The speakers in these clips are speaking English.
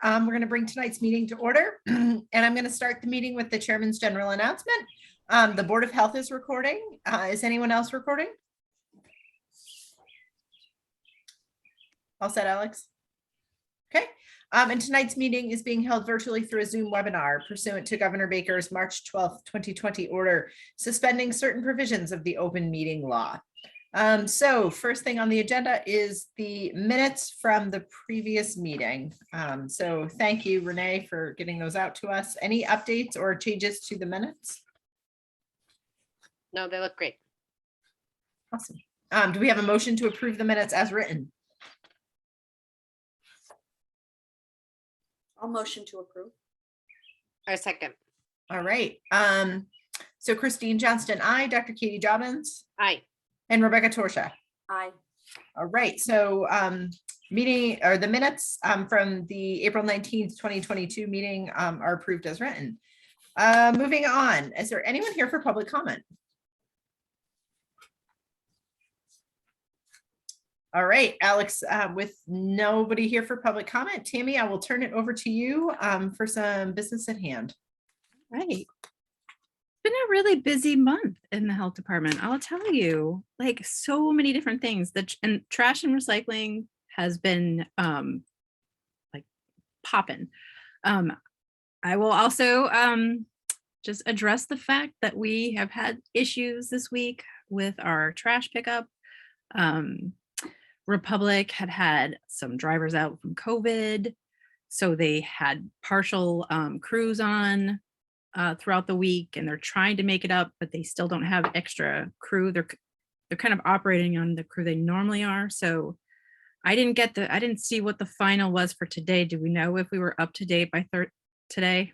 We're going to bring tonight's meeting to order, and I'm going to start the meeting with the chairman's general announcement. The Board of Health is recording. Is anyone else recording? All set, Alex? Okay. And tonight's meeting is being held virtually through a Zoom webinar pursuant to Governor Baker's March 12th, 2020 order suspending certain provisions of the open meeting law. So first thing on the agenda is the minutes from the previous meeting. So thank you, Renee, for getting those out to us. Any updates or changes to the minutes? No, they look great. Awesome. Do we have a motion to approve the minutes as written? I'll motion to approve. I second. All right. So Christine Johnston, aye. Dr. Katie Jobbins. Aye. And Rebecca Torsha. Aye. All right. So meeting or the minutes from the April 19th, 2022 meeting are approved as written. Moving on. Is there anyone here for public comment? All right, Alex, with nobody here for public comment, Tammy, I will turn it over to you for some business at hand. Right. It's been a really busy month in the health department. I'll tell you, like so many different things. And trash and recycling has been like popping. I will also just address the fact that we have had issues this week with our trash pickup. Republic had some drivers out from COVID, so they had partial crews on throughout the week, and they're trying to make it up, but they still don't have extra crew. They're kind of operating on the crew they normally are. So I didn't see what the final was for today. Do we know if we were up to date by today?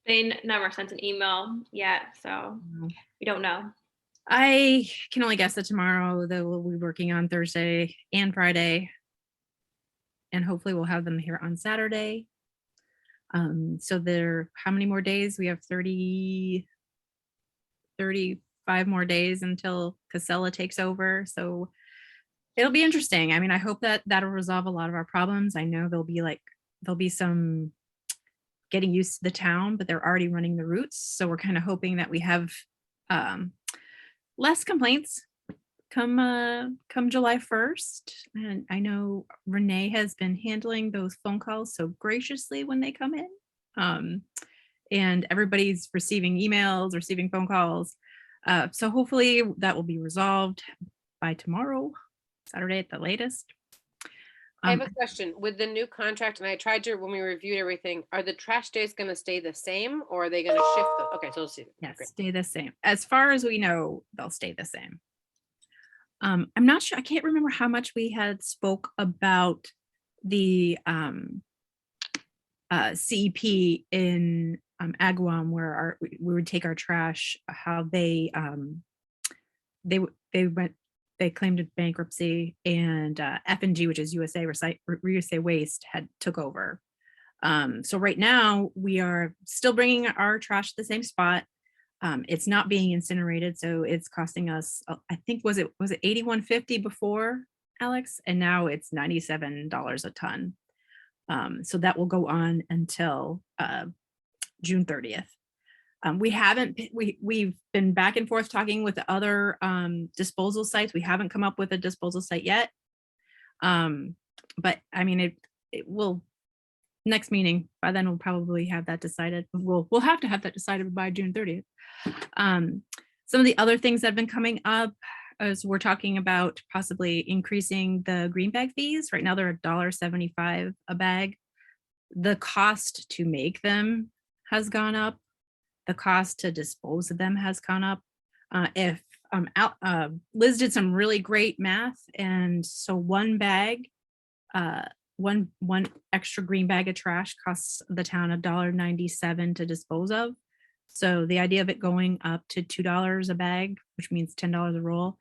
They never sent an email yet, so we don't know. I can only guess that tomorrow they will be working on Thursday and Friday, and hopefully we'll have them here on Saturday. So how many more days? We have 35 more days until Casella takes over. So it'll be interesting. I mean, I hope that that'll resolve a lot of our problems. I know there'll be some getting used to the town, but they're already running the routes. So we're kind of hoping that we have less complaints come July 1st. And I know Renee has been handling those phone calls so graciously when they come in. And everybody's receiving emails, receiving phone calls. So hopefully that will be resolved by tomorrow, Saturday at the latest. I have a question with the new contract, and I tried to, when we reviewed everything, are the trash days going to stay the same, or are they going to shift? Okay, so let's see. Yes, Great. stay the same. As far as we know, they'll stay the same. I'm not sure. I can't remember how much we had spoke about the CEP in Agawam, where we would take our trash. How they claimed bankruptcy, and F&G, which is USA Waste, had took over. So right now we are still bringing our trash to the same spot. It's not being incinerated, so it's costing us, I think, was it $81.50 before, Alex? And now it's $97 a ton. So that will go on until June 30th. We've been back and forth talking with the other disposal sites. We haven't come up with a disposal site yet. But I mean, it will, next meeting, by then we'll probably have that decided. We'll have to have that decided by June 30th. Some of the other things that have been coming up is we're talking about possibly increasing the green bag fees. Right now they're $1.75 a bag. The cost to make them has gone up. The cost to dispose of them has gone up. Liz did some really great math, and so one bag, one extra green bag of trash costs the town $1.97 to dispose of. So the idea of it going up to $2 a bag, which means $10 a roll,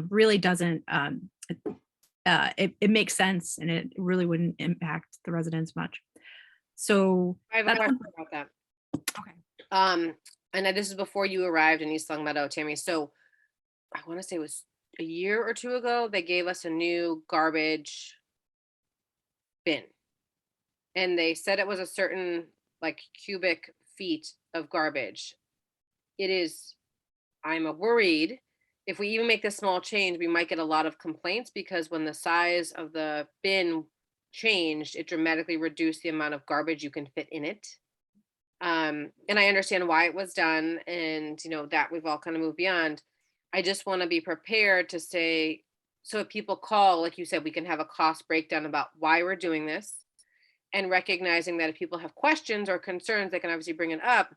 really doesn't. It makes sense, and it really wouldn't impact the residents much. So I have a question about that. Okay. And this is before you arrived in East Long Meadow, Tammy. So I want to say it was a year or two ago, they gave us a new garbage bin. and they said it was a certain like cubic feet of garbage. It is, I'm worried if we even make this small change, we might get a lot of complaints because when the size of the bin changed, it dramatically reduced the amount of garbage you can fit in it. And I understand why it was done, and that we've all kind of moved beyond. I just want to be prepared to say, so if people call, like you said, we can have a cost breakdown about why we're doing this, and recognizing that if people have questions or concerns, they can obviously bring it up.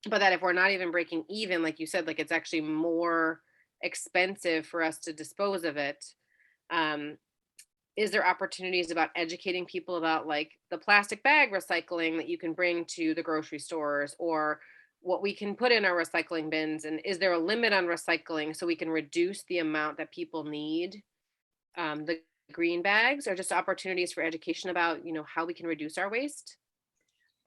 But that if we're not even breaking even, like you said, like it's actually more expensive for us to dispose of it. Um, is there opportunities about educating people about like the plastic bag recycling that you can bring to the grocery stores, or what we can put in our recycling bins? And is there a limit on recycling so we can reduce the amount that people need? The green bags are just opportunities for education about, how we can reduce our waste.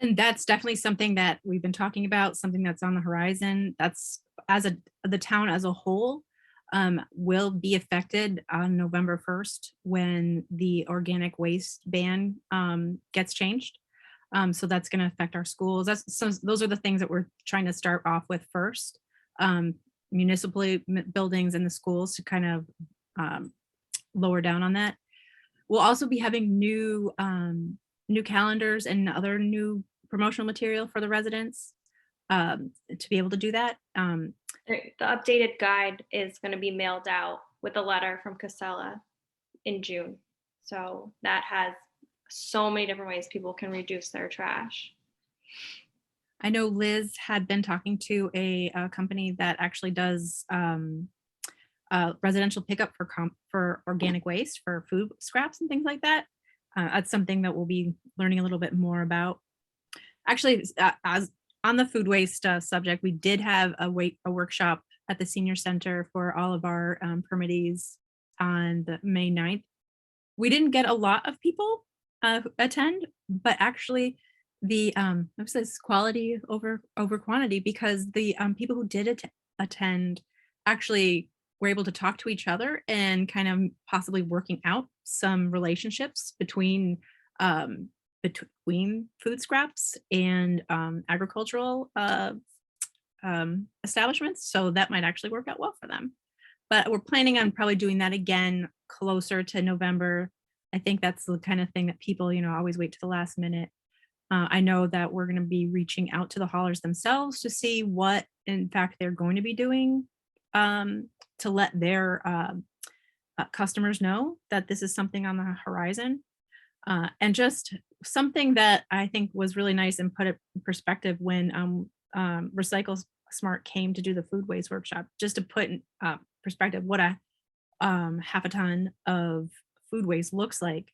And that's definitely something that we've been talking about, something that's on the horizon. That's the town as a whole will be affected on November 1st when the organic waste ban gets changed. So that's going to affect our schools. Those are the things that we're trying to start off with first. Municipal buildings and the schools to kind of lower down on that. We'll also be having new calendars and other new promotional material for the residents to be able to do that. The updated guide is going to be mailed out with a letter from Casella in June. So that has so many different ways people can reduce their trash. I know Liz had been talking to a company that actually does residential pickup for organic waste, for food scraps and things like that. That's something that we'll be learning a little bit more about. Actually, as on the food waste subject, we did have a workshop at the senior center for all of our permittees on the May 9th. We didn't get a lot of people attend, but actually the quality over quantity, because the people who did attend actually were able to talk to each other and kind of possibly working out some relationships between food scraps and agricultural establishments. So that might actually work out well for them. But we're planning on probably doing that again closer to November. I think that's the kind of thing that people, always wait to the last minute. I know that we're going to be reaching out to the haulers themselves to see what, in fact, they're going to be doing to let their customers know that this is something on the horizon. And just something that I think was really nice and put it in perspective when Recycle Smart came to do the food waste workshop, just to put in perspective what a half a ton of food waste looks like.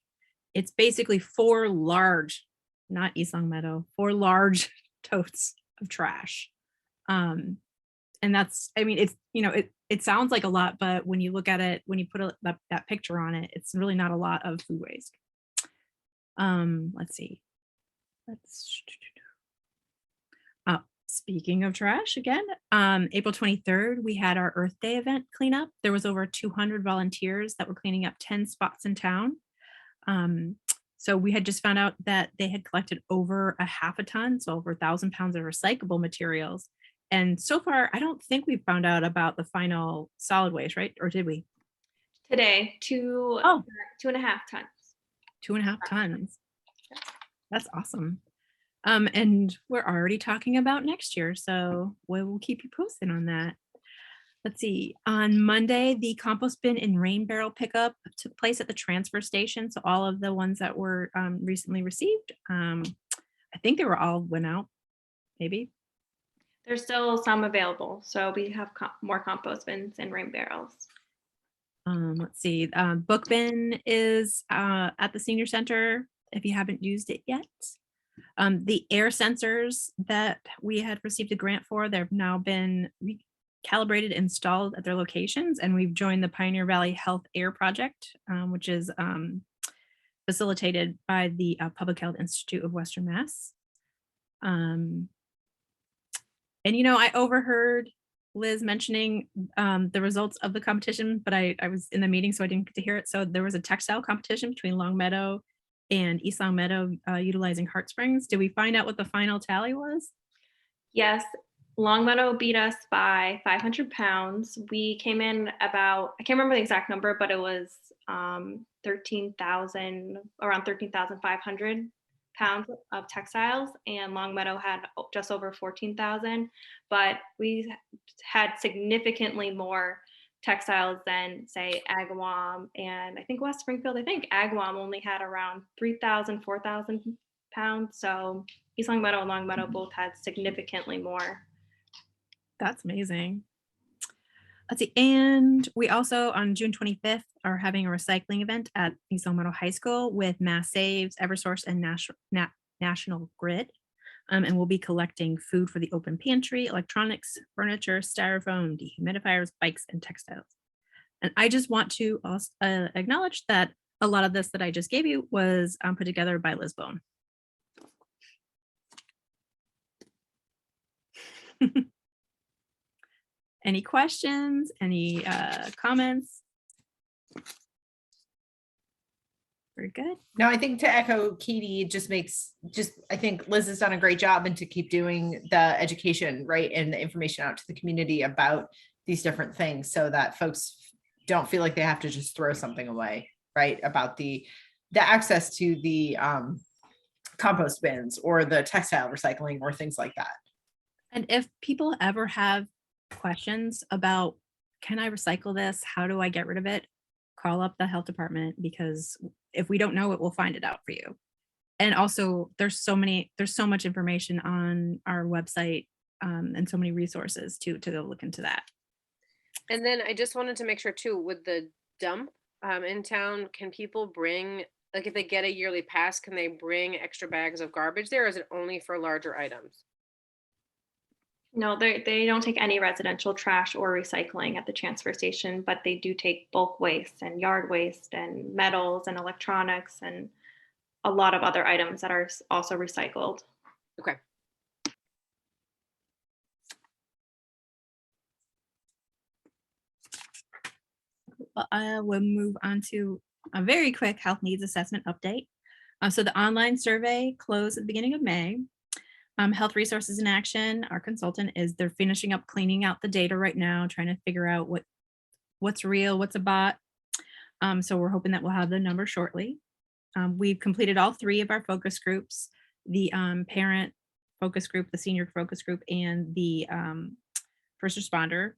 It's basically 4 large, not East Long Meadow, 4 large totes of trash. And that's, it's, it sounds like a lot, but when you look at it, when you put that picture on it, it's really not a lot of food waste. Let's see. Speaking of trash again, April 23rd, we had our Earth Day event cleanup. There was over 200 volunteers that were cleaning up 10 spots in town. So we had just found out that they had collected over a half a ton, so over 1,000 pounds of recyclable materials. And so far, I don't think we found out about the final solid waste, right? Or did we? Today, 2.5 tons. 2.5 tons. That's awesome. And we're already talking about next year, so we'll keep you posted on that. Let's see. On Monday, the compost bin and rain barrel pickup took place at the transfer station. So all of the ones that were recently received, I think they were all went out, maybe. There's still some available, so we have more compost bins and rain barrels. Let's see. Book bin is at the senior center if you haven't used it yet. The air sensors that we had received a grant for, they've now been recalibrated, installed at their locations, and we've joined the Pioneer Valley Health Air Project, which is facilitated by the Public Health Institute of Western Mass. And I overheard Liz mentioning the results of the competition, but I was in the meeting, so I didn't get to hear it. So there was a textile competition between Long Meadow and East Long Meadow utilizing Heart Springs. Did we find out what the final tally was? Yes, Longmeadow beat us by 500 pounds. We came in about, I can't remember the exact number, but it was 13,000, around 13,500 pounds of textiles, and Longmeadow had just over 14,000, but we had significantly more textiles than say Agawam and I think West Springfield. I think Agawam only had around 3,000, 4,000 pounds. So East Longmeadow and Longmeadow both had significantly more. That's amazing. Let's see. And we also on June 25th are having a recycling event at East Long Meadow High School with Mass Saves, Eversource, and National Grid. And we'll be collecting food for the open pantry, electronics, furniture, styrofoam, dehumidifiers, bikes, and textiles. And I just want to also acknowledge that a lot of this that I just gave you was put together by Liz Bone. Any questions? Any comments? Very good. No, I think to echo Katie, it just I think Liz has done a great job and to keep doing the education, right? And the information out to the community about these different things so that folks don't feel like they have to just throw something away, right? About the access to the compost bins or the textile recycling or things like that. And if people ever have questions about, can I recycle this? How do I get rid of it? Call up the health department, because if we don't know it, we'll find it out for you. And also there's so much information on our website and so many resources to go look into that. And then I just wanted to make sure too, with the dump in town, can people bring, like if they get a yearly pass, can they bring extra bags of garbage there, or is it only for larger items? No, they don't take any residential trash or recycling at the transfer station, but they do take bulk waste and yard waste and metals and electronics and a lot of other items that are also recycled. Okay. We'll move on to a very quick health needs assessment update. So the online survey closed at the beginning of May. Health Resources in Action, our consultant, they're finishing up cleaning out the data right now, trying to figure out what's real, what's a bot. So we're hoping that we'll have the number shortly. We've completed all 3 of our focus groups, the parent focus group, the senior focus group, and the first responder.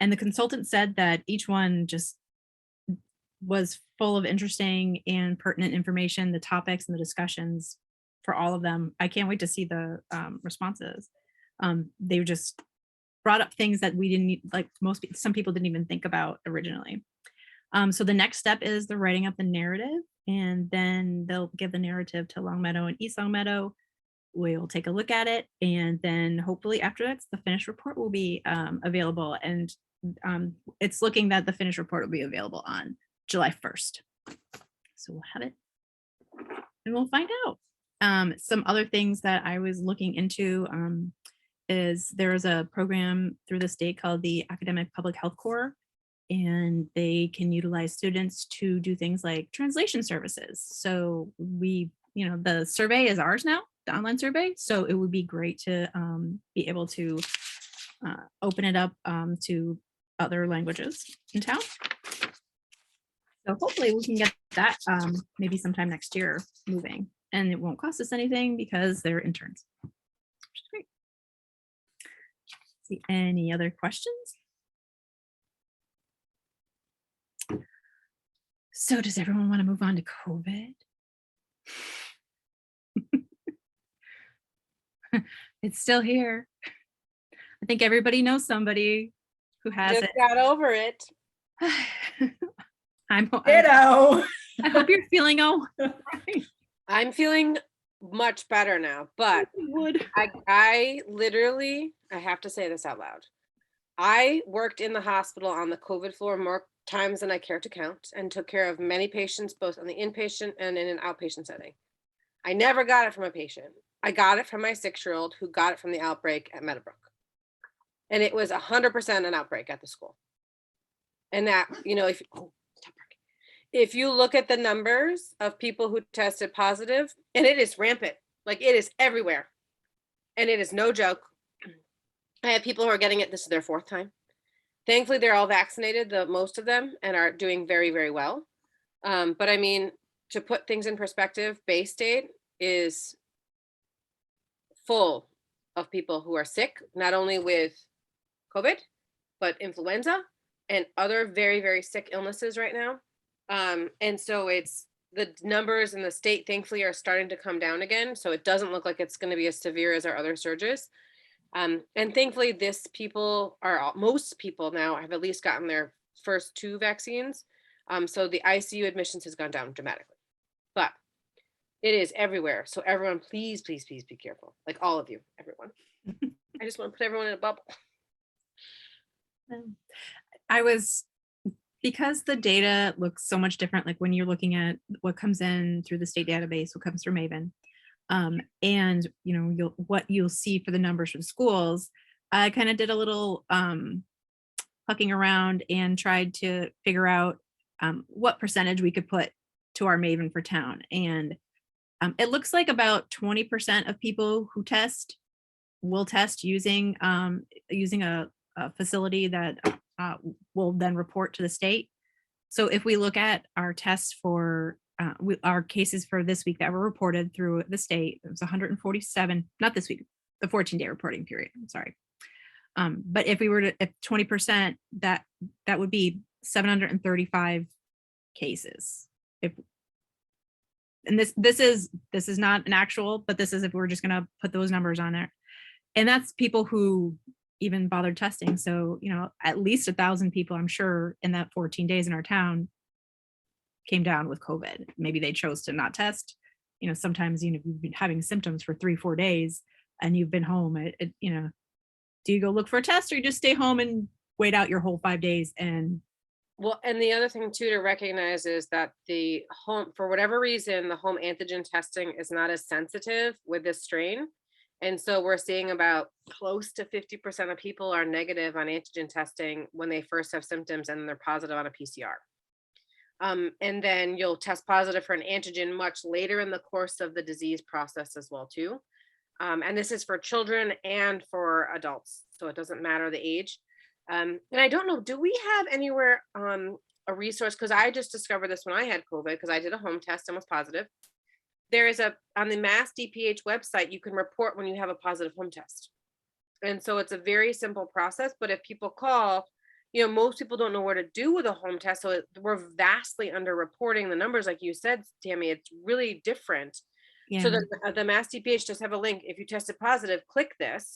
And the consultant said that each one just was full of interesting and pertinent information, the topics and the discussions for all of them. I can't wait to see the responses. They just brought up things that we didn't like. Some people didn't even think about originally. So the next step is the writing up the narrative, and then they'll give the narrative to Longmeadow and East Longmeadow. We'll take a look at it, and then hopefully after that, the finished report will be available. And it's looking that the finished report will be available on July 1st. So we'll have it, and we'll find out. Some other things that I was looking into is there is a program through the state called the Academic Public Health Corps, and they can utilize students to do things like translation services. So the survey is ours now, the online survey. So it would be great to be able to open it up to other languages in town. So hopefully we can get that maybe sometime next year moving. And it won't cost us anything because they're interns, which is great. See, any other questions? So does everyone want to move on to COVID? It's still here. I think everybody knows somebody who has Just got over it. it. I Ditto. hope you're feeling all right. I'm feeling much better now, but I literally, I have to say this out loud. I worked in the hospital on the COVID floor more times than I care to count, and took care of many patients, both on the inpatient and in an outpatient setting. I never got it from a patient. I got it from my 6-year-old who got it from the outbreak at Meadowbrook. And it was 100% an outbreak at the school. And that, If you look at the numbers of people who tested positive, and it is rampant, like it is everywhere. And it is no joke. I have people who are getting it. This is their 4th time. Thankfully, they're all vaccinated, most of them, and are doing very, very well. But I mean, to put things in perspective, Bay State is full of people who are sick, not only with COVID, but influenza and other very, very sick illnesses right now. And so it's the numbers in the state, thankfully, are starting to come down again. So it doesn't look like it's going to be as severe as our other surges. And thankfully, most people now have at least gotten their first 2 vaccines. So the ICU admissions has gone down dramatically, but it is everywhere. So everyone, please, please, please be careful. Like all of you, everyone. I just want to put everyone in a bubble. Because the data looks so much different, like when you're looking at what comes in through the state database, what comes from Maven, and what you'll see for the numbers from schools, I kind of did a little plucking around and tried to figure out what percentage we could put to our Maven for town. And it looks like about 20% of people who test will test using a facility that will then report to the state. So if we look at our tests for our cases for this week that were reported through the state, it was 147, not this week, the 14-day reporting period, I'm sorry. But if we were to, if 20%, that would be 735 cases. And this is not an actual, but this is if we're just gonna put those numbers on there. And that's people who even bothered testing. So, at least 1,000 people, I'm sure, in that 14 days in our town came down with COVID. Maybe they chose to not test. Sometimes, you've been having symptoms for 3-4 days and you've been home. Do you go look for a test, or you just stay home and wait out your whole 5 days? And the other thing too to recognize is that the home, for whatever reason, the home antigen testing is not as sensitive with this strain. And so we're seeing about close to 50% of people are negative on antigen testing when they first have symptoms, and they're positive on a PCR. And then you'll test positive for an antigen much later in the course of the disease process as well too. And this is for children and for adults, so it doesn't matter the age. And I don't know, do we have anywhere a resource? Because I just discovered this when I had COVID, because I did a home test and was positive. There is on the Mass DPH website, you can report when you have a positive home test. And so it's a very simple process, but if people call, most people don't know where to do with a home test. So we're vastly underreporting the numbers. Like you said, Tammy, it's really different. yeah. So the Mass DPH does have a link. If you tested positive, click this.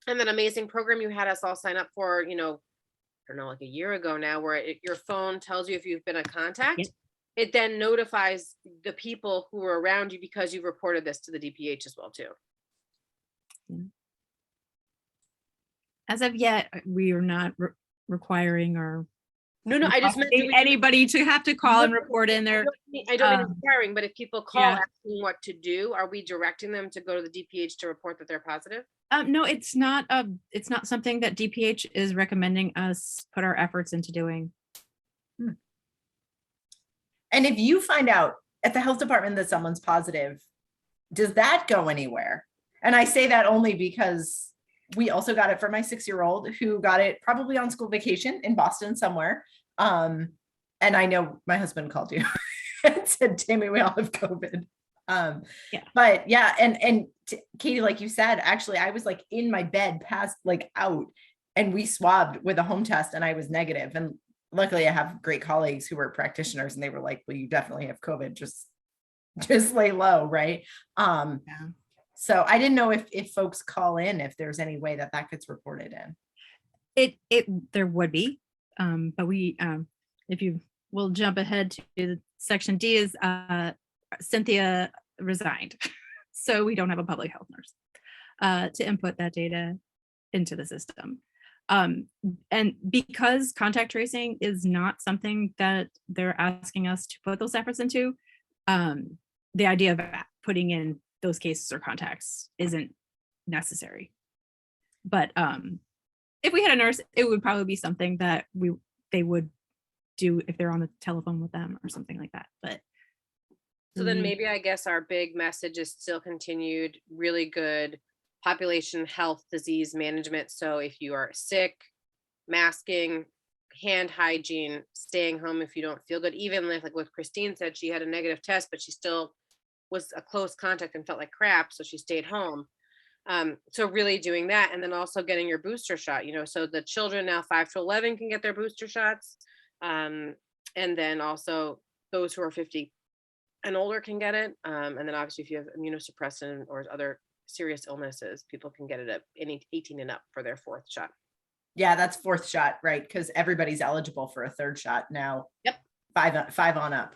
And that amazing program you had us all sign up for, I don't know, like a year ago now, where your phone tells you if you've been a contact. Yep. It then notifies the people who are around you because you've reported this to the DPH as well too. As of yet, we are not requiring or No, I just meant anybody to have to call and report in there. I don't mean requiring, but if people call yeah. asking what to do, are we directing them to go to the DPH to report that they're positive? No, it's not something that DPH is recommending us put our efforts into doing. And if you find out at the health department that someone's positive, does that go anywhere? And I say that only because we also got it for my 6-year-old, who got it probably on school vacation in Boston somewhere. And I know my husband called you and said, Tammy, we all have COVID. But yeah, and Katie, like you said, actually, I was like in my bed, passed like out, and we swabbed with a home test and I was negative. And luckily I have great colleagues who were practitioners, and they were like, well, you definitely have COVID, just lay low. Right. Yeah. So I didn't know if folks call in, if there's any way that gets reported in. There would be, but we, if you will jump ahead to section D, is Cynthia resigned. So we don't have a public health nurse to input that data into the system. And because contact tracing is not something that they're asking us to put those efforts into, the idea of putting in those cases or contacts isn't necessary. But if we had a nurse, it would probably be something that they would do if they're on the telephone with them or something like that. But So then we- maybe I guess our big message is still continued really good population health disease management. So if you are sick, masking, hand hygiene, staying home if you don't feel good, even if, like what Christine said, she had a negative test, but she still was a close contact and felt like crap, so she stayed home. So really doing that, and then also getting your booster shot, so the children now 5 to 11 can get their booster shots. And then also those who are 50 and older can get it. And then obviously if you have immunosuppressant or other serious illnesses, people can get it at any 18 and up for their 4th shot. Yeah, that's 4th shot, right? Because everybody's eligible for a 3rd shot now. Yep. 5 on up.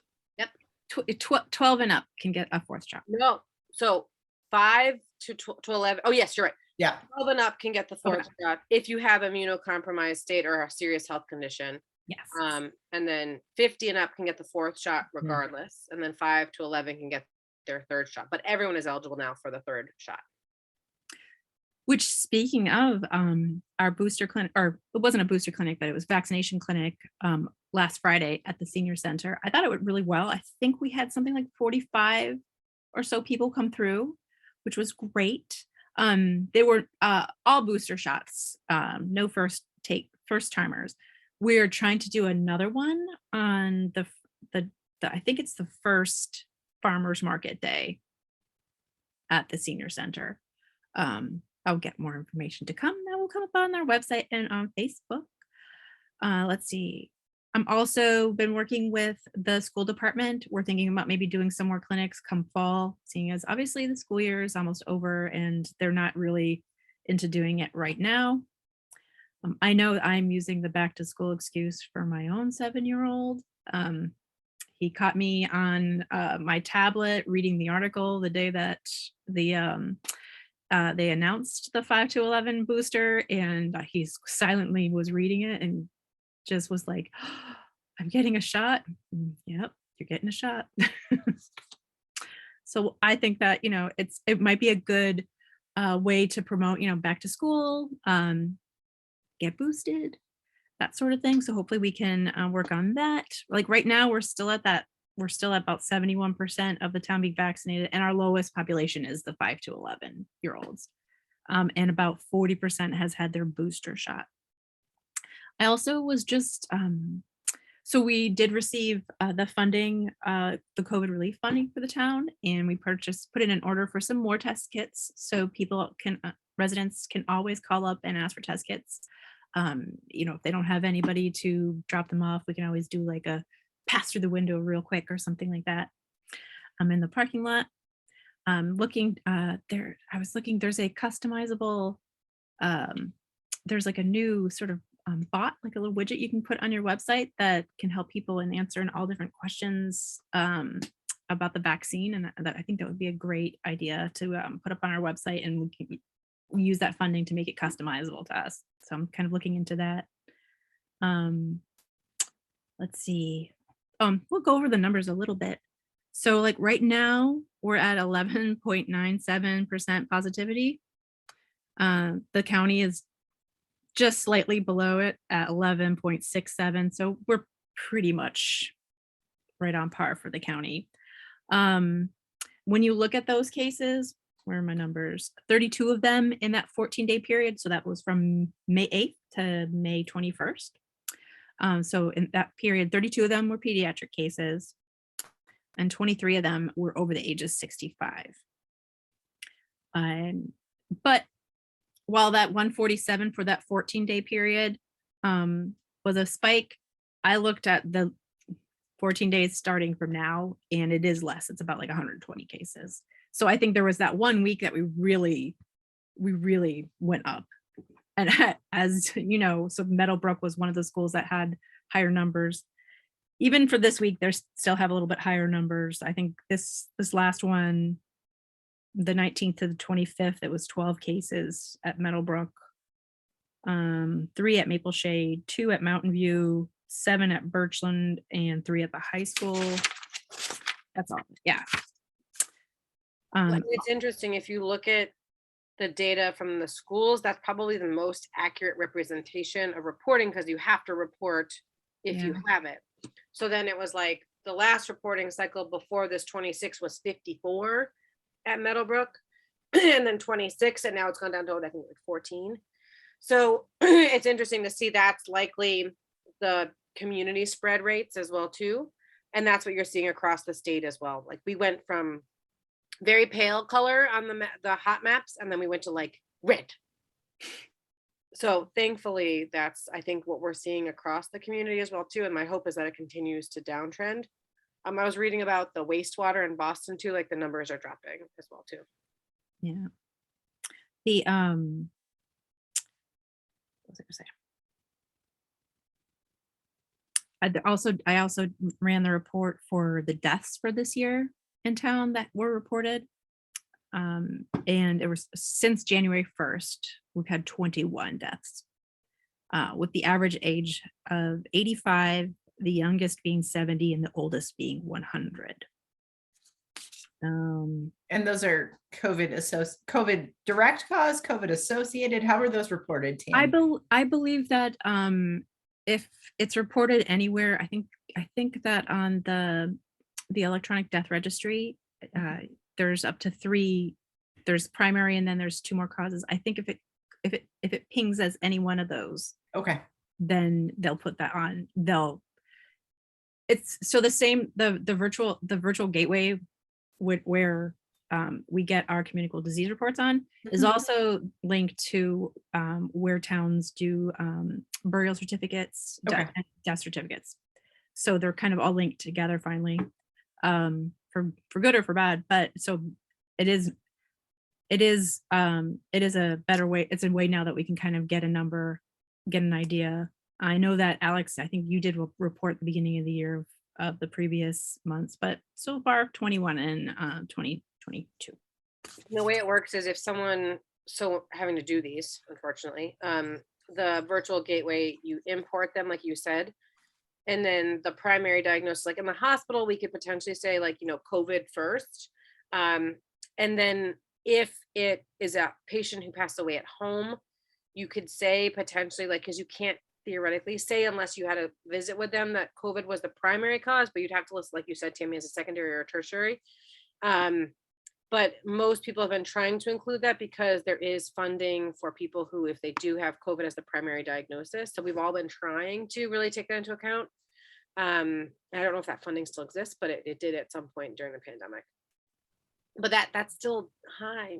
12 and up can get a 4th shot. No, so 5 to 11. Oh yes, you're right. Yeah. 12 and up can get the 4th shot if you have immunocompromised state or a serious health condition. Yes. And then 50 and up can get the 4th shot regardless. And then 5 to 11 can get their 3rd shot. But everyone is eligible now for the 3rd shot. Which, speaking of our booster clinic, or it wasn't a booster clinic, but it was vaccination clinic last Friday at the senior center. I thought it went really well. I think we had something like 45 or so people come through, which was great. They were all booster shots, no first timers. We're trying to do another one on the I think it's the first farmers market day at the senior center. I'll get more information to come. That will come up on our website and on Facebook. Let's see. I'm also been working with the school department. We're thinking about maybe doing some more clinics come fall, seeing as obviously the school year is almost over and they're not really into doing it right now. I know I'm using the back to school excuse for my own 7-year-old. He caught me on my tablet reading the article the day that they announced the 5 to 11 booster, and he silently was reading it and just was like, oh, I'm getting a shot. Yep, you're getting a shot. So I think that, it might be a good way to promote, back to school, get boosted, that sort of thing. So hopefully we can work on that. Like right now, we're still at about 71% of the town being vaccinated, and our lowest population is the 5 to 11-year-olds. And about 40% has had their booster shot. I also was just, so we did receive the funding, the COVID relief funding for the town, and we put in an order for some more test kits. So residents can always call up and ask for test kits. If they don't have anybody to drop them off, we can always do like a pass through the window real quick or something like that. I'm in the parking lot. I was looking, there's a customizable, there's like a new sort of bot, like a little widget you can put on your website that can help people and answer all different questions about the vaccine. And I think that would be a great idea to put up on our website, and we use that funding to make it customizable to us. So I'm kind of looking into that. Let's see. We'll go over the numbers a little bit. So like right now we're at 11.97% positivity. The county is just slightly below it at 11.67. So we're pretty much right on par for the county. When you look at those cases, where are my numbers? 32 of them in that 14-day period. So that was from May 8th to May 21st. So in that period, 32 of them were pediatric cases, and 23 of them were over the age of 65. But while that 147 for that 14-day period was a spike, I looked at the 14 days starting from now, and it is less. It's about like 120 cases. So I think there was that 1 week that we really went up. And as you know, so Meadowbrook was one of the schools that had higher numbers. Even for this week, they still have a little bit higher numbers. I think this last one, the 19th to the 25th, it was 12 cases at Meadowbrook, 3 at Maple Shade, 2 at Mountain View, 7 at Birchland, and 3 at the high school. That's all. Yeah. It's interesting if you look at the data from the schools, that's probably the most accurate representation of reporting, because you have to report if you have it. So then it was like the last reporting cycle before this 26 was 54 at Meadowbrook, and then 26, and now it's gone down to, I think, like 14. So it's interesting to see that's likely the community spread rates as well too. And that's what you're seeing across the state as well. Like we went from very pale color on the hot maps, and then we went to like red. So thankfully that's, I think, what we're seeing across the community as well too. And my hope is that it continues to downtrend. I was reading about the wastewater in Boston too, like the numbers are dropping as well too. Yeah. The what was I gonna say? I also ran the report for the deaths for this year in town that were reported. And it was since January 1st, we've had 21 deaths, with the average age of 85, the youngest being 70, and the oldest being 100. And those are COVID direct cause, COVID associated. How are those reported, Tam? I believe that if it's reported anywhere, I think that on the electronic death registry, there's up to 3. There's primary, and then there's 2 more causes. I think if it pings as any one of those, Okay. then they'll put that on. It's so the same, the virtual gateway where we get our communicable disease reports on is Mhm. also linked to where towns do burial certificates, Okay. death certificates. So they're kind of all linked together finally, for good or for bad. But so it is a better way. It's a way now that we can kind of get a number, get an idea. I know that Alex, I think you did report at the beginning of the year of the previous months, but so far 21 and 2022. The way it works is if someone, so having to do these, unfortunately, the virtual gateway, you import them, like you said, and then the primary diagnosis, like in the hospital, we could potentially say like, COVID first. And then if it is a patient who passed away at home, you could say potentially, like, because you can't theoretically say unless you had a visit with them that COVID was the primary cause, but you'd have to list, like you said, Tammy, as a secondary or a tertiary. But most people have been trying to include that because there is funding for people who, if they do have COVID as the primary diagnosis. So we've all been trying to really take that into account. I don't know if that funding still exists, but it did at some point during the pandemic. But that's still high.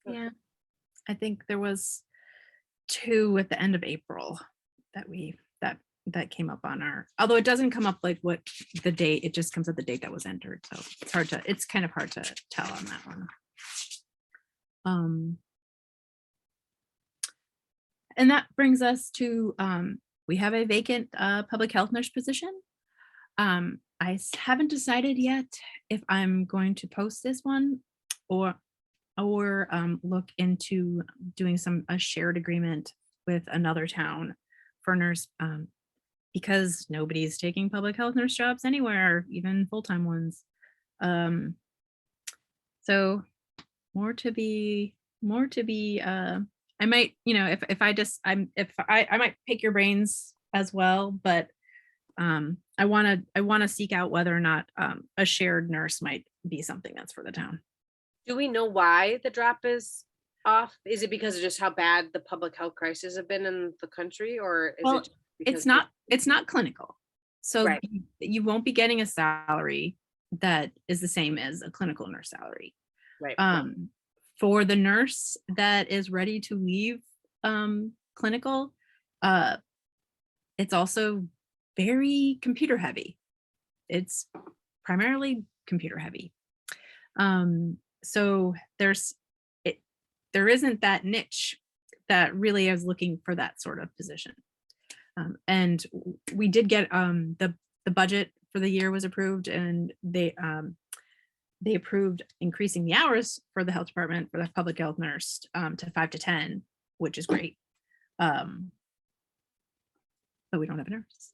Yeah, I think there was 2 at the end of April that came up on our, although it doesn't come up like what the date, it just comes up the date that was entered. So it's kind of hard to tell on that one. And that brings us to, we have a vacant public health nurse position. Haven't decided yet if I'm going to post this one or look into doing a shared agreement with another town for nurse, because nobody's taking public health nurse jobs anywhere, even full-time ones. So more to be, I might, I might pick your brains as well, but I want to seek out whether or not a shared nurse might be something that's for the town. Do we know why the drop is off? Is it because of just how bad the public health crisis have been in the country, or is Well, it just because it's not clinical. So Right. you won't be getting a salary that is the same as a clinical nurse salary. right? For the nurse that is ready to leave clinical, it's also very computer heavy. It's primarily computer heavy. So there isn't that niche that really is looking for that sort of position. And we did get the budget for the year was approved, and they approved increasing the hours for the health department for the public health nurse to 5 to 10, which is great. But we don't have a nurse.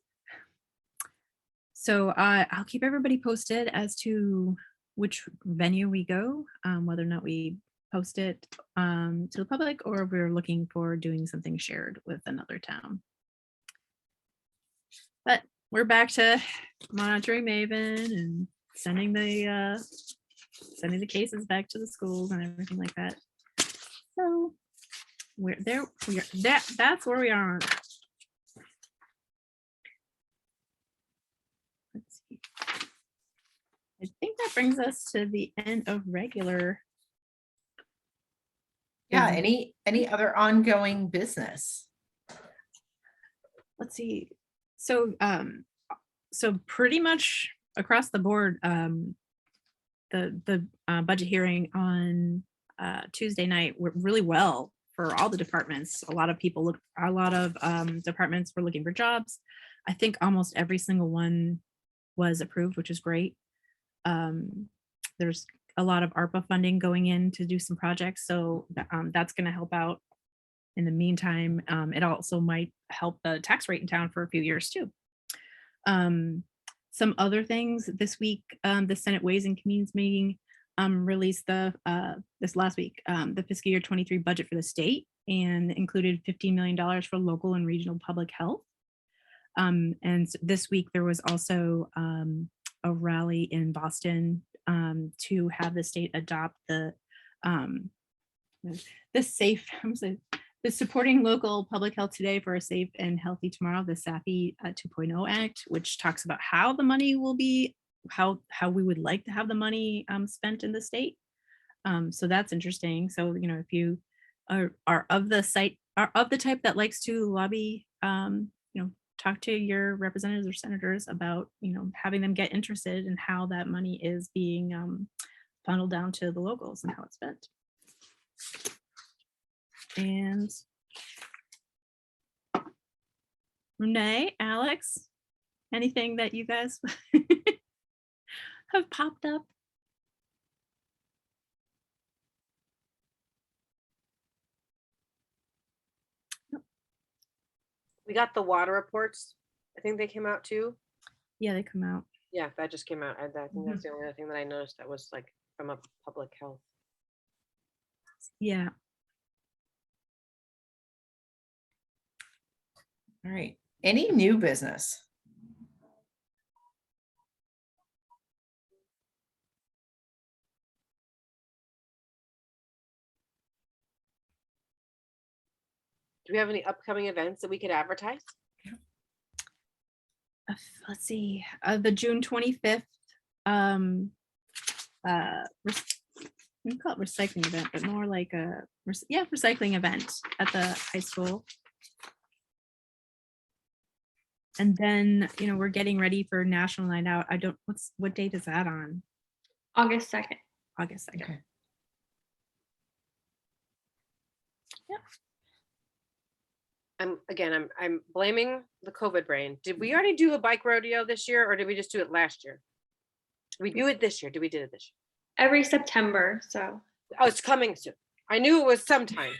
So I'll keep everybody posted as to which venue we go, whether or not we post it to the public, or if we're looking for doing something shared with another town. But we're back to monitoring Maven and sending the cases back to the schools and everything like that. So we're there. That's where we are. Let's see. I think that brings us to the end of regular. Yeah, business. any other ongoing business? Let's see. So pretty much across the board, the budget hearing on Tuesday night went really well for all the departments. A lot of departments were looking for jobs. I think almost every single one was approved, which is great. There's a lot of ARPA funding going in to do some projects, so that's going to help out. In the meantime, it also might help the tax rate in town for a few years too. Some other things this week, the Senate Ways and Means meeting released this last week the fiscal year 23 budget for the state, and included $15 million for local and regional public health. And this week there was also a rally in Boston to have the state adopt the Supporting Local Public Health Today for a Safe and Healthy Tomorrow, the SAFE 2.0 Act, which talks about how the money will be, how we would like to have the money spent in the state. So that's interesting. So, if you are of the type that likes to lobby, talk to your representatives or senators about, having them get interested in how that money is being funneled down to the locals and how it's spent. And Renee, Alex, anything that you guys have popped up? We got the water reports. I think they came out too. Yeah, they come out. Yeah, that just came out. I think that's the only other thing that I noticed that was like from a public health. Yeah. All right. Any new business? Do we have any upcoming events that we could advertise? Let's see. The June 25th we call it recycling event, but more like a recycling event at the high school. And then, we're getting ready for National Night Out. What date is that on? August 2nd. August 2nd. Okay. I'm blaming the COVID brain. Did we already do a bike rodeo this year, or did we just do it last year? Did we do it this year? Did we do it this year? Every September, so. Oh, it's coming soon. I knew it was sometime.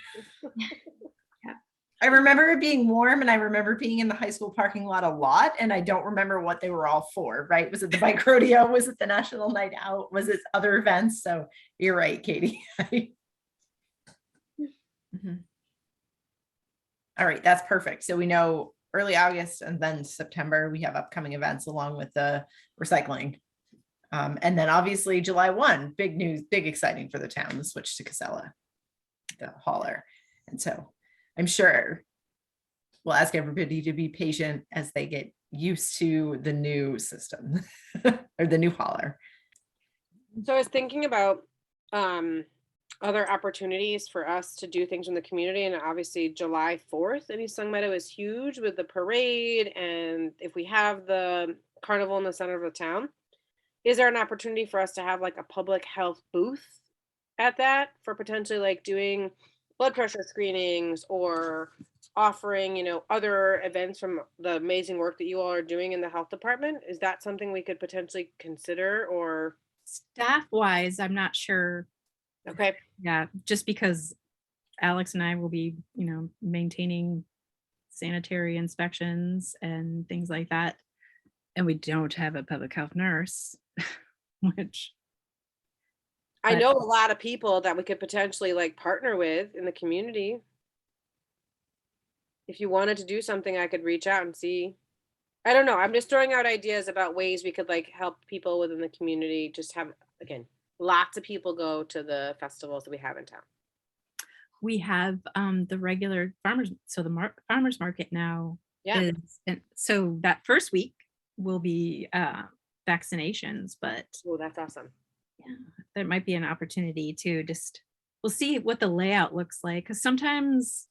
I remember it being warm, and I remember being in the high school parking lot a lot, and I don't remember what they were all for, right? Was it the bike rodeo? Was it the National Night Out? Was it other events? So you're right, Katie. Mhm. All right, that's perfect. So we know early August and then September, we have upcoming events along with the recycling. And then obviously July 1, big news, big exciting for the town, the switch to Casella, the hauler. And so I'm sure we'll ask everybody to be patient as they get used to the new system or the new hauler. So I was thinking about other opportunities for us to do things in the community, and obviously July 4th in East Long Meadow is huge with the parade, and if we have the carnival in the center of the town, is there an opportunity for us to have like a public health booth at that for potentially like doing blood pressure screenings or offering, other events from the amazing work that you all are doing in the health department? Is that something we could potentially consider? Or Staff wise, I'm not sure. okay. Yeah, just because Alex and I will be, maintaining sanitary inspections and things like that. And we don't have a public health nurse, which I know a lot of people that we could potentially like partner with in the community. If you wanted to do something, I could reach out and see. I don't know. I'm just throwing out ideas about ways we could like help people within the community. Just have, again, lots of people go to the festivals that we have in town. We have the regular farmers, so the farmers market now Yeah. is, and so that first week will be vaccinations, but Oh, that's awesome. yeah, there might be an opportunity to just, we'll see what the layout looks like, because sometimes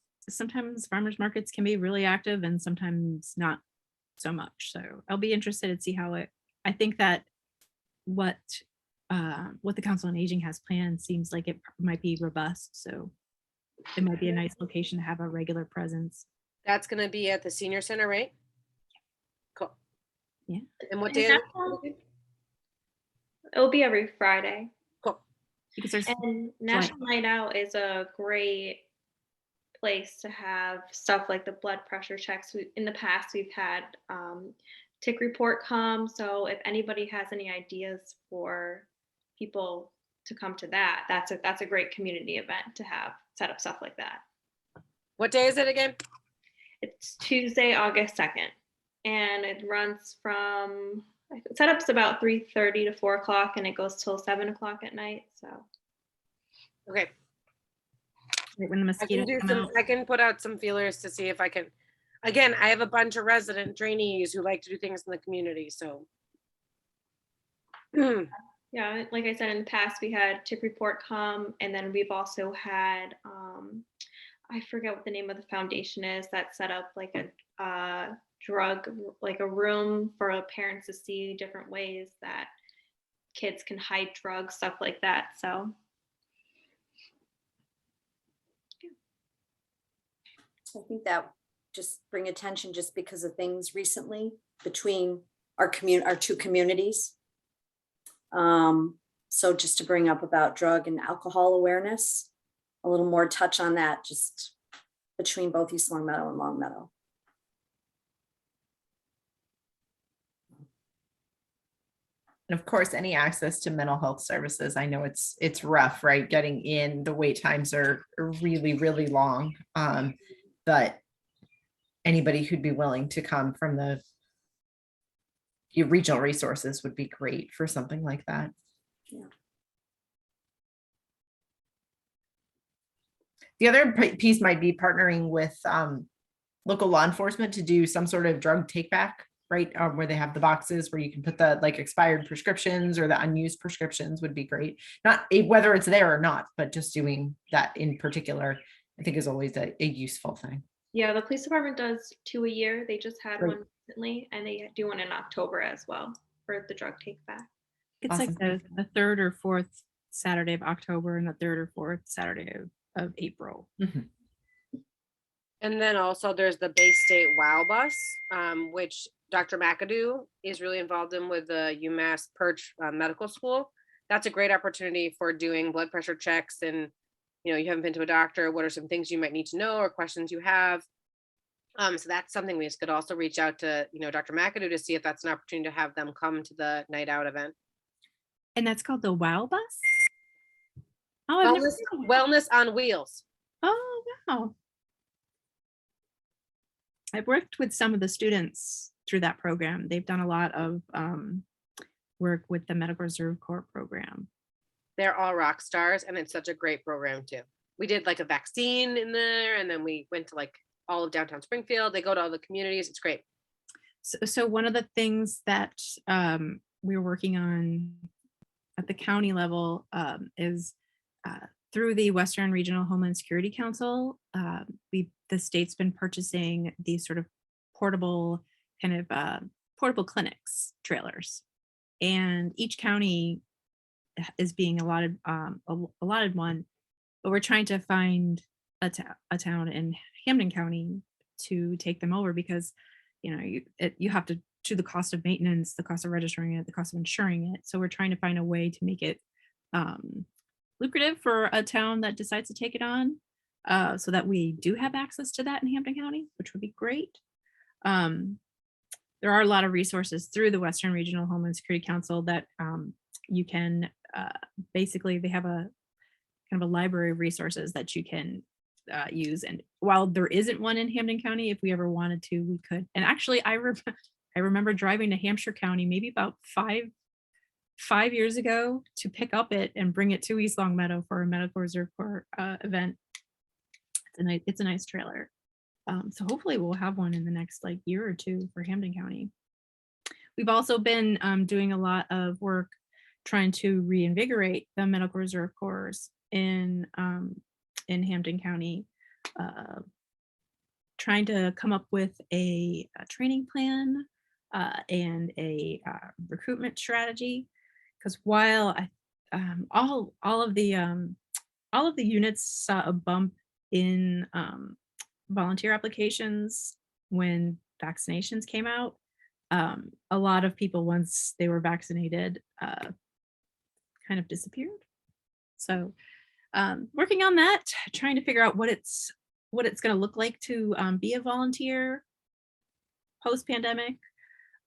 farmers markets can be really active and sometimes not so much. So I'll be interested to see how it, I think that what the Council on Aging has planned seems like it might be robust. So it might be a nice location to have a regular presence. That's gonna be at the senior center, right? Cool. Yeah. And what And day? National- It'll be every Friday. Cool. Because there's And National Night Out is a great place to have stuff like the blood pressure checks. In the past, we've had tick report come. So if anybody has any ideas for people to come to that, that's a great community event to have set up stuff like that. What day is it again? It's Tuesday, August 2nd, and it runs from, setup's about 3:30 to 4 o'clock, and it goes till 7 o'clock at night. So Okay. right when the mosquitoes come out. I can put out some feelers to see if I can. Again, I have a bunch of resident trainees who like to do things in the community, so. yeah, like I said, in the past, we had tick report come, and then we've also had, I forget what the name of the foundation is, that set up like a drug, like a room for parents to see different ways that kids can hide drugs, stuff like that. So I think that just bring attention just because of things recently between our two communities. So just to bring up about drug and alcohol awareness, a little more touch on that, just between both East Longmeadow and Longmeadow. And of course, any access to mental health services. I know it's rough, right? Getting in, the wait times are really, really long. But anybody who'd be willing to come from the regional resources would be great for something like that. Yeah. The other piece might be partnering with local law enforcement to do some sort of drug take back, right? Where they have the boxes where you can put the like expired prescriptions or the unused prescriptions would be great. Not whether it's there or not, but just doing that in particular, I think is always a useful thing. yeah, the police department does 2 a year. They just had Great. one recently, and they do one in October as well for the drug take back. It's Awesome. like the third or fourth Saturday of October and the third or fourth Saturday of April. Mhm. And then also there's the Bay State WOW bus, which Dr. McAdoo is really involved in with the UMass Perch Medical School. That's a great opportunity for doing blood pressure checks, and you haven't been to a doctor. What are some things you might need to know or questions you have? So that's something we could also reach out to Dr. McAdoo to see if that's an opportunity to have them come to the night out event. And that's called the WOW bus? Oh, I've never Wellness, heard of it. wellness on wheels. Oh, wow. I've worked with some of the students through that program. They've done a lot of work with the Medical Reserve Corps program. They're all rock stars, and it's such a great program too. We did like a vaccine in there, and then we went to like all of downtown Springfield. They go to all the communities. It's great. So one of the things that we're working on at the county level is through the Western Regional Homeland Security Council, the state's been purchasing these sort of portable portable clinics, trailers, and each county is being allotted one, but we're trying to find a town in Hampden County to take them over, because you have to the cost of maintenance, the cost of registering it, the cost of insuring it. So we're trying to find a way to make it lucrative for a town that decides to take it on, so that we do have access to that in Hampden County, which would be great. There are a lot of resources through the Western Regional Homeland Security Council that you can basically, they have a kind of a library of resources that you can use. And while there isn't one in Hampden County, if we ever wanted to, we could. And actually, I remember driving to Hampshire County maybe about five years ago to pick up it and bring it to East Long Meadow for a medical reserve corps event. It's a nice trailer. So hopefully we'll have one in the next like year or two for Hampden County. We've also been doing a lot of work trying to reinvigorate the medical reserve corps in Hampden County, trying to come up with a training plan and a recruitment strategy. Because while all of the units saw a bump in volunteer applications when vaccinations came out, a lot of people, once they were vaccinated, kind of disappeared. So working on that, trying to figure out what it's going to look like to be a volunteer post-pandemic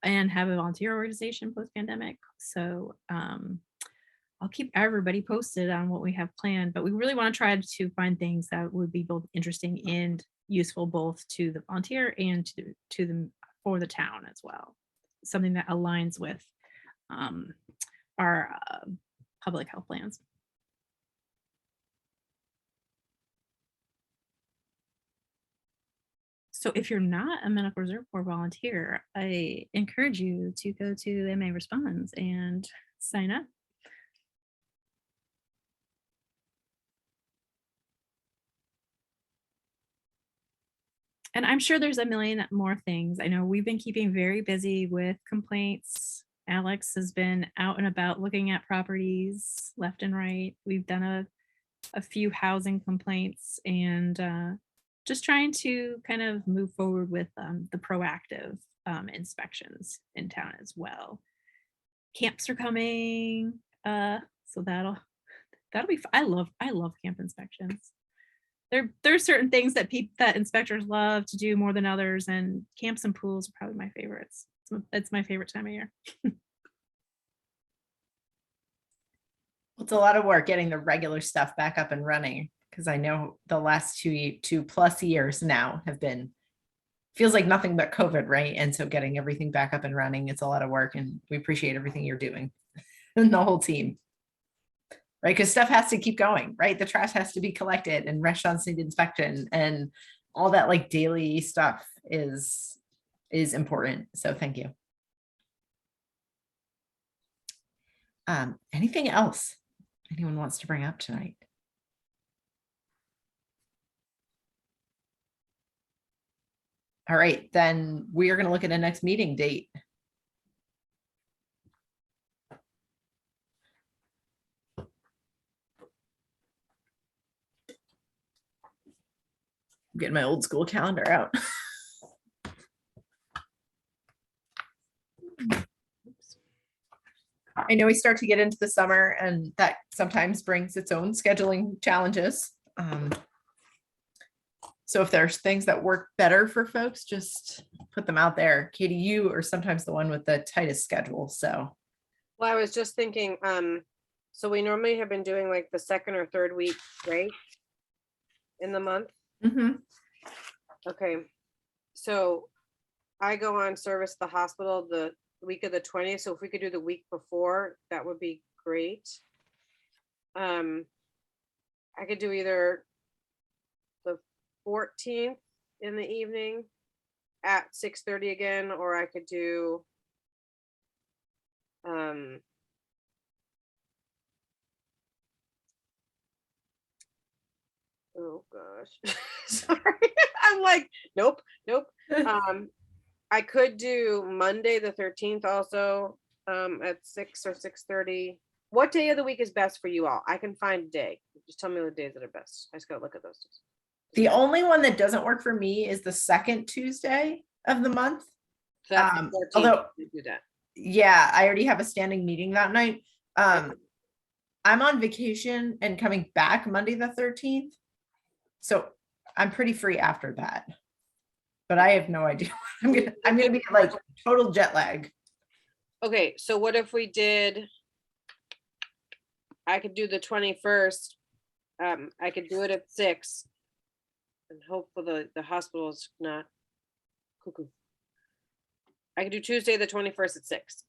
and have a volunteer organization post-pandemic. So I'll keep everybody posted on what we have planned, but we really want to try to find things that would be both interesting and useful both to the volunteer and to the for the town as well. Something that aligns with our public health plans. So if you're not a medical reserve corps volunteer, I encourage you to go to MA Responds and sign up. And I'm sure there's a million more things. I know we've been keeping very busy with complaints. Alex has been out and about looking at properties left and right. We've done a few housing complaints and just trying to kind of move forward with the proactive inspections in town as well. Camps are coming, so that'll be. I love camp inspections. There's certain things that that inspectors love to do more than others, and camps and pools are probably my favorites. It's my favorite time of year. It's a lot of work getting the regular stuff back up and running, because I know the last two plus years now have been, feels like nothing but COVID, right? And so getting everything back up and running, it's a lot of work, and we appreciate everything you're doing and the whole team. Right, because stuff has to keep going, right? The trash has to be collected and restaurants need inspection and all that like daily stuff is important. So thank you. Anything else anyone wants to bring up tonight? All right, then we are going to look at a next meeting date. I'm getting my old school calendar out. I know we start to get into the summer, and that sometimes brings its own scheduling challenges. So if there's things that work better for folks, just put them out there. Katie, you are sometimes the one with the tightest schedule. So, Well, I was just thinking, so we normally have been doing like the second or third week, right? In the month. Okay, so I go on service at the hospital the week of the 20th. So if we could do the week before, that would be great. I could do either the 14th in the evening at 6:30 again, or I could do oh gosh. Sorry. I'm like, nope. I could do Monday the 13th also at 6 or 6:30. What day of the week is best for you all? I can find a day. Just tell me the days that are best. I just gotta look at those days. the only one that doesn't work for me is the second Tuesday of the month. So that's the 14th. Although, We do that. yeah, I already have a standing meeting that night. I'm on vacation and coming back Monday the 13th. So I'm pretty free after that. But I have no idea. I'm gonna be like total jet lag. Okay, so what if we did, I could do the 21st. I could do it at 6 and hope for the hospital's not cuckoo. I could do Tuesday, the 21st at 6. Does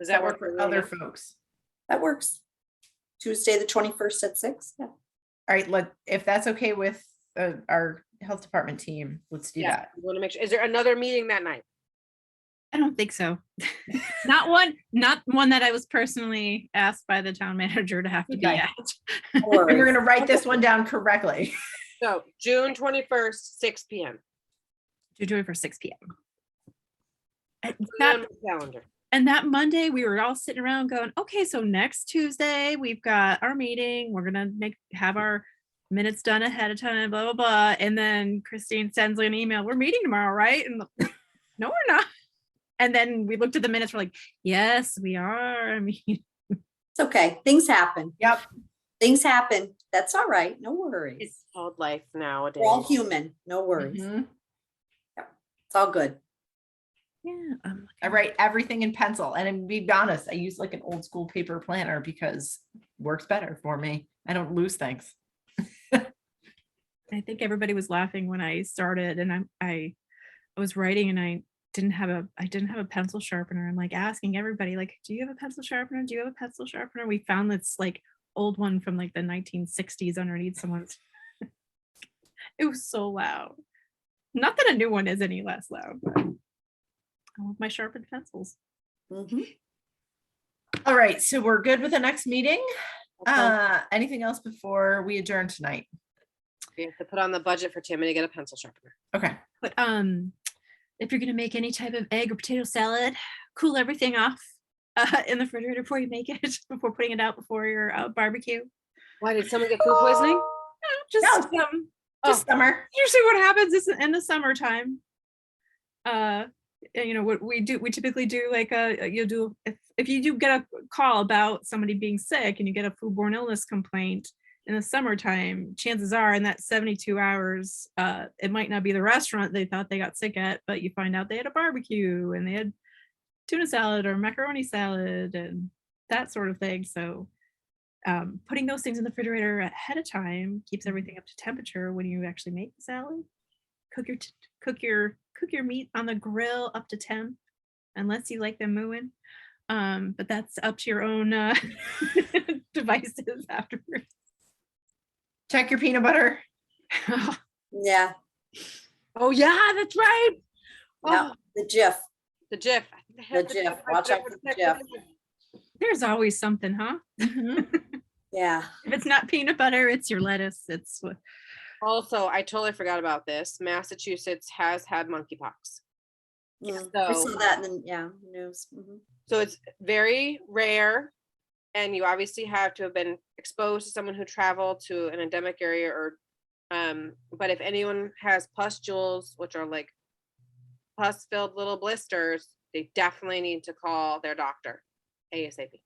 Does that work for everyone other else? folks? That works. Tuesday, the 21st at 6. Yeah. All right, if that's okay with our health department team, let's do that. We want to make sure. Is there another meeting that night? I don't think so. Not one that I was personally asked by the town manager to have to be Okay. at. No And we're worries. gonna write this one down correctly. So June 21st, 6 p.m. To do it for 6 p.m. And Put it that, on my calendar. and that Monday, we were all sitting around going, okay, so next Tuesday, we've got our meeting. We're gonna have our minutes done ahead of time, blah, blah, blah. And then Christine sends an email, we're meeting tomorrow, right? And no, we're not. And then we looked at the minutes, we're like, yes, we are. I mean, It's okay. Things happen. Yep. Things happen. That's all right. No worries. It's called life nowadays. We're all human. No worries. Mhm. It's all good. yeah. I write everything in pencil, and to be honest, I use like an old school paper planner because it works better for me. I don't lose things. I think everybody was laughing when I started, and I was writing, and I didn't have a pencil sharpener. I'm like asking everybody, like, do you have a pencil sharpener? Do you have a pencil sharpener? We found this like old one from like the 1960s underneath someone's. It was so loud. Not that a new one is any less loud, but I love my sharpened pencils. Mhm. All right, so we're good with the next meeting. Okay. Anything else before we adjourn tonight? We have to put on the budget for Timmy to get a pencil sharpener. Okay. But if you're gonna make any type of egg or potato salad, cool everything off in the refrigerator before you make it, before putting it out before your barbecue. Why did someone get food poisoning? Just No. Oh. Just summer. usually what happens is in the summertime. You know what we do, we typically do like if you do get a call about somebody being sick and you get a foodborne illness complaint in the summertime, chances are in that 72 hours, it might not be the restaurant they thought they got sick at, but you find out they had a barbecue and they had tuna salad or macaroni salad and that sort of thing. So putting those things in the refrigerator ahead of time keeps everything up to temperature when you actually make the salad. Cook your meat on the grill up to temp, unless you like them mooing. But that's up to your own devices afterwards. Check your peanut butter. Yeah. Oh yeah, that's right. Yeah. Oh, The Jif. the Jif. I had The the Jif. I Watch out forgot for the to check Jif. There's always something, huh? Mhm. Yeah. If it's not peanut butter, it's your lettuce. It's what. Also, I totally forgot about this. Massachusetts has had monkeypox. Mm. So- I saw that in the news. Mhm. So it's very rare. And you obviously have to have been exposed to someone who traveled to an endemic area or, but if anyone has pustules, which are like pus-filled little blisters, they definitely need to call their doctor ASAP.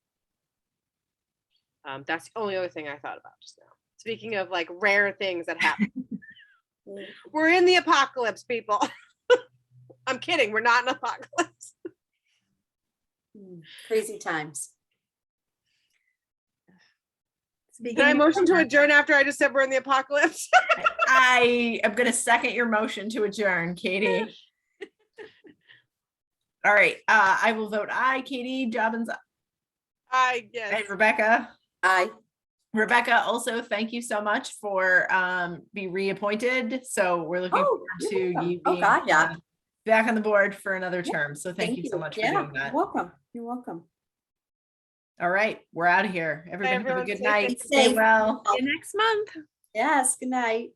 That's the only other thing I thought about just now. Speaking of like rare things that happen. Mm. We're in the apocalypse, people. I'm kidding. We're not in apocalypse. Crazy times. Can I motion to adjourn after I just said we're in the apocalypse? I am gonna second your motion to adjourn, Katie. All right, I will vote aye. Katie Dobbins I and guess. Rebecca. Aye. Rebecca, also, thank you so much for be reappointed. So we're looking Oh, forward you're to welcome. you Oh, being God, yeah. back on the board for another term. So thank you so much for Yeah, doing that. You're welcome. You're welcome. All right, we're out of here. Everybody have a everyone, good stay night. safe. Stay well. See you next month. Yes. Good night.